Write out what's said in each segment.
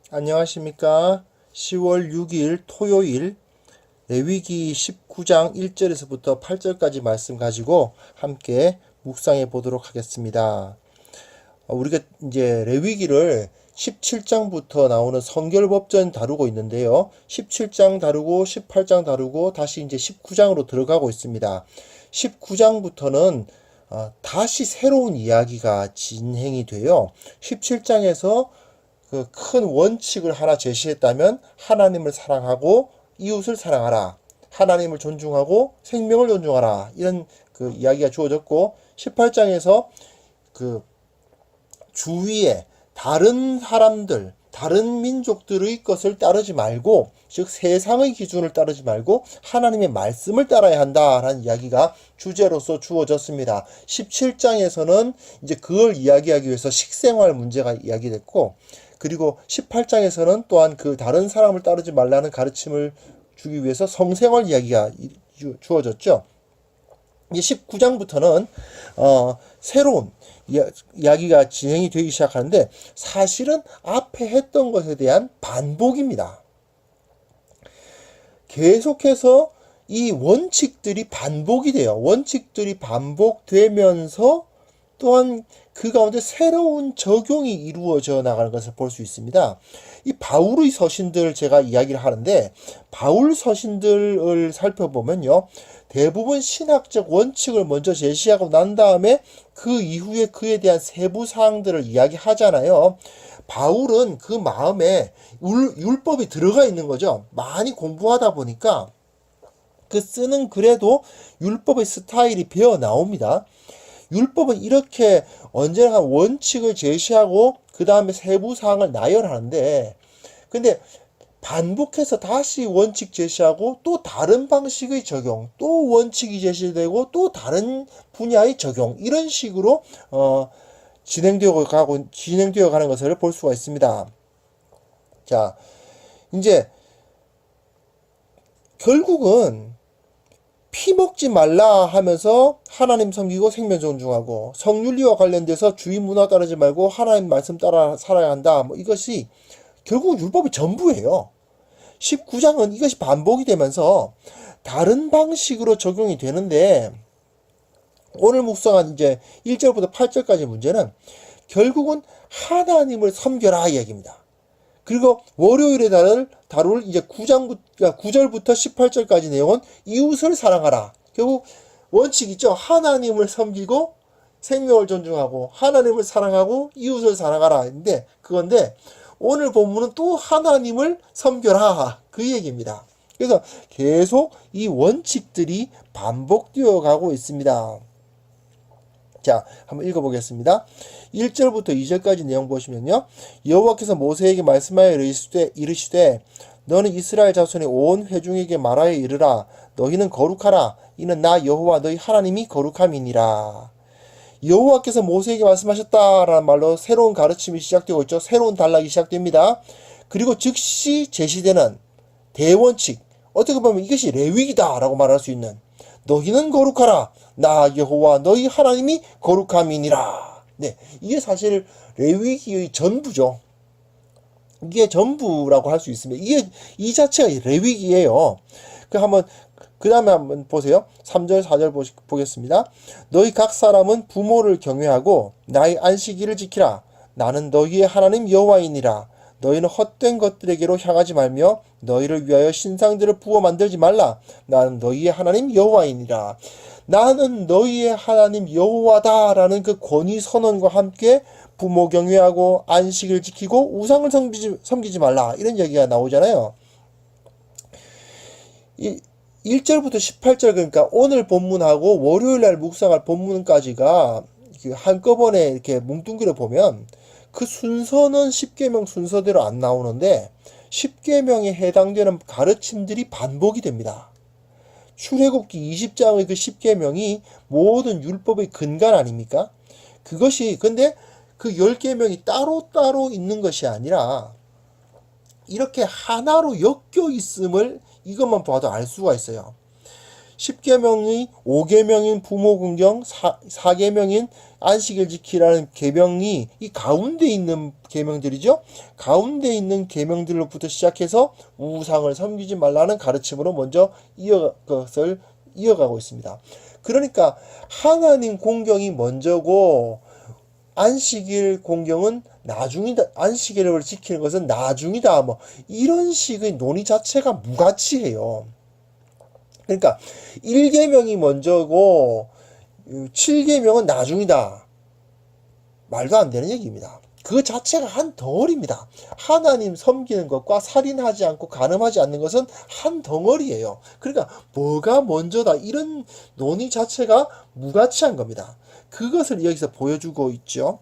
안녕하십니까. 10월 6일 토요일 레위기 19장 1절에서부터 8절까지 말씀 가지고 함께 묵상해 보도록 하겠습니다. 우리가 이제 레위기를 17장부터 나오는 성결법전 다루고 있는데요. 17장 다루고 18장 다루고 다시 이제 19장으로 들어가고 있습니다. 19장부터는 다시 새로운 이야기가 진행이 돼요. 17장에서 그 큰 원칙을 하나 제시했다면 하나님을 사랑하고 이웃을 사랑하라. 하나님을 존중하고 생명을 존중하라. 이런 그 이야기가 주어졌고 18장에서 그 주위에 다른 사람들, 다른 민족들의 것을 따르지 말고, 즉 세상의 기준을 따르지 말고 하나님의 말씀을 따라야 한다라는 이야기가 주제로서 주어졌습니다. 17장에서는 이제 그걸 이야기하기 위해서 식생활 문제가 이야기됐고, 그리고 18장에서는 또한 그 다른 사람을 따르지 말라는 가르침을 주기 위해서 성생활 이야기가 주어졌죠. 이제 19장부터는 새로운 이야기가 진행이 되기 시작하는데 사실은 앞에 했던 것에 대한 반복입니다. 계속해서 이 원칙들이 반복이 돼요. 원칙들이 반복되면서 또한 그 가운데 새로운 적용이 이루어져 나가는 것을 볼 수 있습니다. 이 바울의 서신들 제가 이야기를 하는데 바울 서신들을 살펴보면요. 대부분 신학적 원칙을 먼저 제시하고 난 다음에 그 이후에 그에 대한 세부 사항들을 이야기하잖아요. 바울은 그 마음에 율법이 들어가 있는 거죠. 많이 공부하다 보니까 그 쓰는 글에도 율법의 스타일이 배어 나옵니다. 율법은 이렇게 언제나 원칙을 제시하고 그 다음에 세부 사항을 나열하는데 근데 반복해서 다시 원칙 제시하고 또 다른 방식의 적용, 또 원칙이 제시되고 또 다른 분야의 적용 이런 식으로 진행되어 가는 것을 볼 수가 있습니다. 자, 이제 결국은 피 먹지 말라 하면서 하나님 섬기고 생명 존중하고 성윤리와 관련돼서 주의 문화 따르지 말고 하나님 말씀 따라 살아야 한다. 뭐 이것이 결국 율법의 전부예요. 19장은 이것이 반복이 되면서 다른 방식으로 적용이 되는데 오늘 묵상한 이제 1절부터 8절까지 문제는 결국은 하나님을 섬겨라 이야기입니다. 그리고 월요일에 다룰 이제 9절부터 18절까지 내용은 이웃을 사랑하라. 결국 원칙 있죠. 하나님을 섬기고 생명을 존중하고 하나님을 사랑하고 이웃을 사랑하라. 그건데 오늘 본문은 또 하나님을 섬겨라. 그 얘기입니다. 그래서 계속 이 원칙들이 반복되어 가고 있습니다. 자, 한번 읽어보겠습니다. 1절부터 2절까지 내용 보시면요. 여호와께서 모세에게 말씀하여 이르시되 너는 이스라엘 자손의 온 회중에게 말하여 이르라. 너희는 거룩하라. 이는 나 여호와 너희 하나님이 거룩함이니라. 여호와께서 모세에게 말씀하셨다라는 말로 새로운 가르침이 시작되고 있죠. 새로운 단락이 시작됩니다. 그리고 즉시 제시되는 대원칙, 어떻게 보면 이것이 레위기다라고 말할 수 있는 너희는 거룩하라. 나 여호와 너희 하나님이 거룩함이니라. 네, 이게 사실 레위기의 전부죠. 이게 전부라고 할 수 있습니다. 이 자체가 레위기예요. 그 다음에 한번 보세요. 3절, 4절 보겠습니다. 너희 각 사람은 부모를 경외하고 나의 안식일을 지키라. 나는 너희의 하나님 여호와이니라. 너희는 헛된 것들에게로 향하지 말며 너희를 위하여 신상들을 부어 만들지 말라. 나는 너희의 하나님 여호와이니라. 나는 너희의 하나님 여호와다라는 그 권위 선언과 함께 부모 경외하고 안식을 지키고 우상을 섬기지 말라. 이런 얘기가 나오잖아요. 1절부터 18절 그러니까 오늘 본문하고 월요일날 묵상할 본문까지가 한꺼번에 이렇게 뭉뚱그려 보면 그 순서는 10계명 순서대로 안 나오는데 10계명에 해당되는 가르침들이 반복이 됩니다. 출애굽기 20장의 그 10계명이 모든 율법의 근간 아닙니까? 그것이 근데 그 10계명이 따로따로 있는 것이 아니라 이렇게 하나로 엮여 있음을 이것만 봐도 알 수가 있어요. 10계명이 5계명인 부모 긍정, 4계명인 안식일 지키라는 계명이 이 가운데 있는 계명들이죠. 가운데 있는 계명들로부터 시작해서 우상을 섬기지 말라는 가르침으로 먼저 그것을 이어가고 있습니다. 그러니까 하나님 공경이 먼저고 안식일 공경은 나중이다. 안식일을 지키는 것은 나중이다. 뭐 이런 식의 논의 자체가 무가치해요. 그러니까 1계명이 먼저고 7계명은 나중이다. 말도 안 되는 얘기입니다. 그 자체가 한 덩어리입니다. 하나님 섬기는 것과 살인하지 않고 간음하지 않는 것은 한 덩어리예요. 그러니까 뭐가 먼저다 이런 논의 자체가 무가치한 겁니다. 그것을 여기서 보여주고 있죠.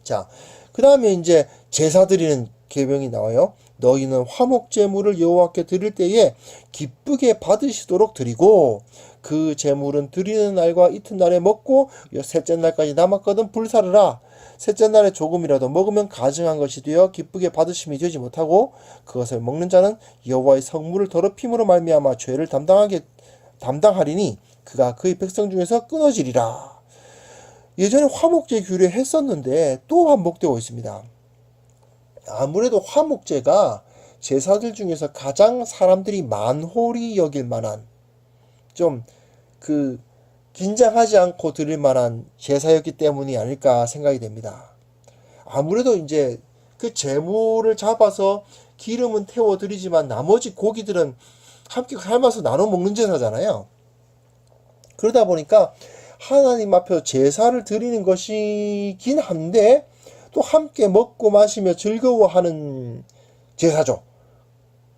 자, 그 다음에 이제 제사 드리는 계명이 나와요. 너희는 화목 제물을 여호와께 드릴 때에 기쁘게 받으시도록 드리고 그 제물은 드리는 날과 이튿날에 먹고 셋째 날까지 남았거든 불사르라. 셋째 날에 조금이라도 먹으면 가증한 것이 되어 기쁘게 받으심이 되지 못하고 그것을 먹는 자는 여호와의 성물을 더럽힘으로 말미암아 죄를 담당하리니 그가 그의 백성 중에서 끊어지리라. 예전에 화목제 규례했었는데 또 반복되고 있습니다. 아무래도 화목제가 제사들 중에서 가장 사람들이 만홀히 여길 만한 좀 긴장하지 않고 드릴 만한 제사였기 때문이 아닐까 생각이 됩니다. 아무래도 이제 그 제물을 잡아서 기름은 태워 드리지만 나머지 고기들은 함께 삶아서 나눠 먹는 제사잖아요. 그러다 보니까 하나님 앞에서 제사를 드리는 것이긴 한데 또 함께 먹고 마시며 즐거워하는 제사죠.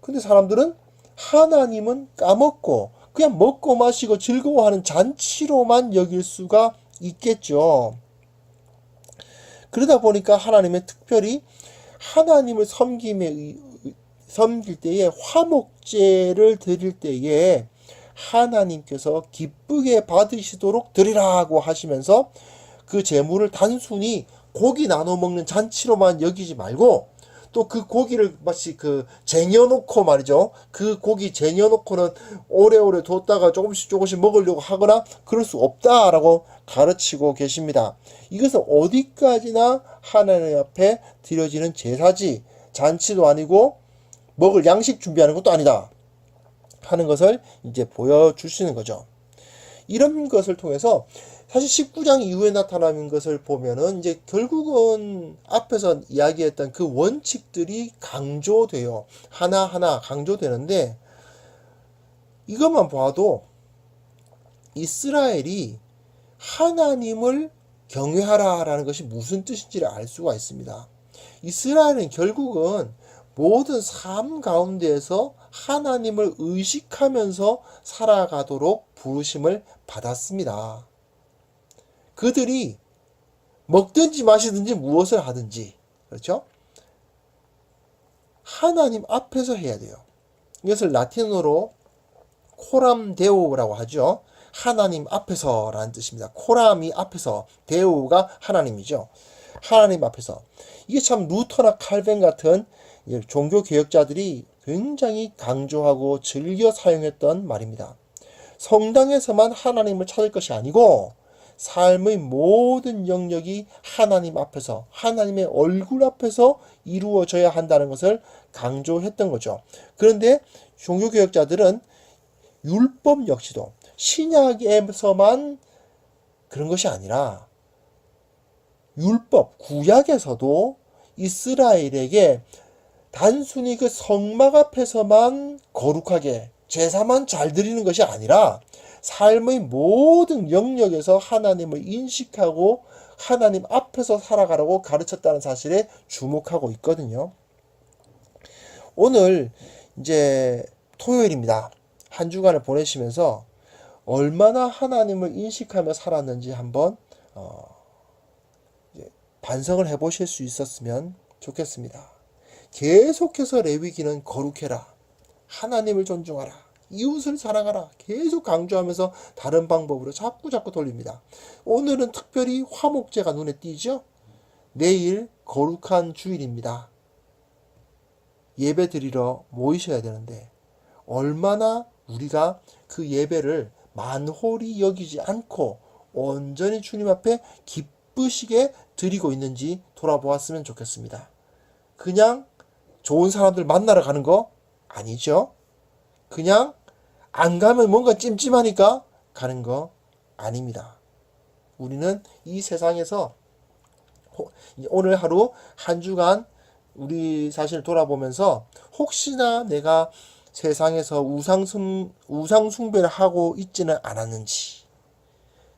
근데 사람들은 하나님은 까먹고 그냥 먹고 마시고 즐거워하는 잔치로만 여길 수가 있겠죠. 그러다 보니까 하나님은 특별히 하나님을 섬길 때에 화목제를 드릴 때에 하나님께서 기쁘게 받으시도록 드리라고 하시면서 그 제물을 단순히 고기 나눠 먹는 잔치로만 여기지 말고 또 그 고기를 마치 쟁여놓고 말이죠. 그 고기 쟁여놓고는 오래오래 뒀다가 조금씩 먹으려고 하거나 그럴 수 없다라고 가르치고 계십니다. 이것은 어디까지나 하나님 앞에 드려지는 제사지 잔치도 아니고 먹을 양식 준비하는 것도 아니다 하는 것을 이제 보여주시는 거죠. 이런 것을 통해서 사실 19장 이후에 나타나는 것을 보면은 이제 결국은 앞에서 이야기했던 그 원칙들이 강조돼요. 하나하나 강조되는데 이것만 봐도 이스라엘이 하나님을 경외하라라는 것이 무슨 뜻인지를 알 수가 있습니다. 이스라엘은 결국은 모든 삶 가운데에서 하나님을 의식하면서 살아가도록 부르심을 받았습니다. 그들이 먹든지 마시든지 무엇을 하든지 그렇죠? 하나님 앞에서 해야 돼요. 이것을 라틴어로 코람 데오라고 하죠. 하나님 앞에서라는 뜻입니다. 코람이 앞에서, 데오가 하나님이죠. 하나님 앞에서. 이게 참 루터나 칼벤 같은 종교 개혁자들이 굉장히 강조하고 즐겨 사용했던 말입니다. 성당에서만 하나님을 찾을 것이 아니고 삶의 모든 영역이 하나님 앞에서, 하나님의 얼굴 앞에서 이루어져야 한다는 것을 강조했던 거죠. 그런데 종교개혁자들은 율법 역시도 신약에서만 그런 것이 아니라 율법, 구약에서도 이스라엘에게 단순히 그 성막 앞에서만 거룩하게 제사만 잘 드리는 것이 아니라 삶의 모든 영역에서 하나님을 인식하고 하나님 앞에서 살아가라고 가르쳤다는 사실에 주목하고 있거든요. 오늘 이제 토요일입니다. 한 주간을 보내시면서 얼마나 하나님을 인식하며 살았는지 한번 반성을 해보실 수 있었으면 좋겠습니다. 계속해서 레위기는 거룩해라, 하나님을 존중하라, 이웃을 사랑하라 계속 강조하면서 다른 방법으로 자꾸 돌립니다. 오늘은 특별히 화목제가 눈에 띄죠. 내일 거룩한 주일입니다. 예배 드리러 모이셔야 되는데 얼마나 우리가 그 예배를 만홀히 여기지 않고 온전히 주님 앞에 기쁘시게 드리고 있는지 돌아보았으면 좋겠습니다. 그냥 좋은 사람들 만나러 가는 거 아니죠. 그냥 안 가면 뭔가 찜찜하니까 가는 거 아닙니다. 우리는 이 세상에서 오늘 하루 한 주간 우리 사실 돌아보면서 혹시나 내가 세상에서 우상 숭배를 하고 있지는 않았는지,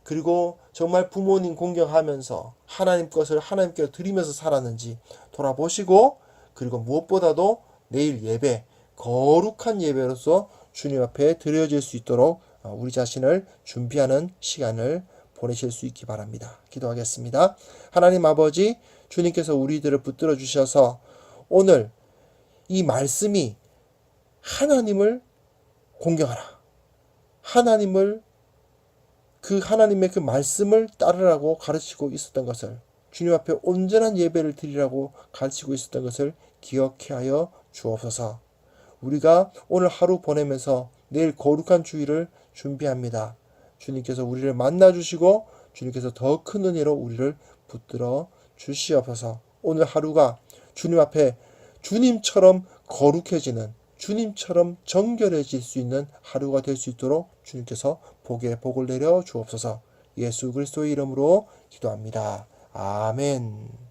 그리고 정말 부모님 공경하면서 하나님 것을 하나님께 드리면서 살았는지 돌아보시고, 그리고 무엇보다도 내일 예배, 거룩한 예배로서 주님 앞에 드려질 수 있도록 우리 자신을 준비하는 시간을 보내실 수 있기 바랍니다. 기도하겠습니다. 하나님 아버지, 주님께서 우리들을 붙들어 주셔서 오늘 이 말씀이 하나님을 공경하라, 하나님을 하나님의 그 말씀을 따르라고 가르치고 있었던 것을, 주님 앞에 온전한 예배를 드리라고 가르치고 있었던 것을 기억해 하여 주옵소서. 우리가 오늘 하루 보내면서 내일 거룩한 주일을 준비합니다. 주님께서 우리를 만나 주시고 주님께서 더 큰 은혜로 우리를 붙들어 주시옵소서. 오늘 하루가 주님 앞에 주님처럼 거룩해지는, 주님처럼 정결해질 수 있는 하루가 될 수 있도록 주님께서 복을 내려 주옵소서. 예수 그리스도의 이름으로 기도합니다. 아멘.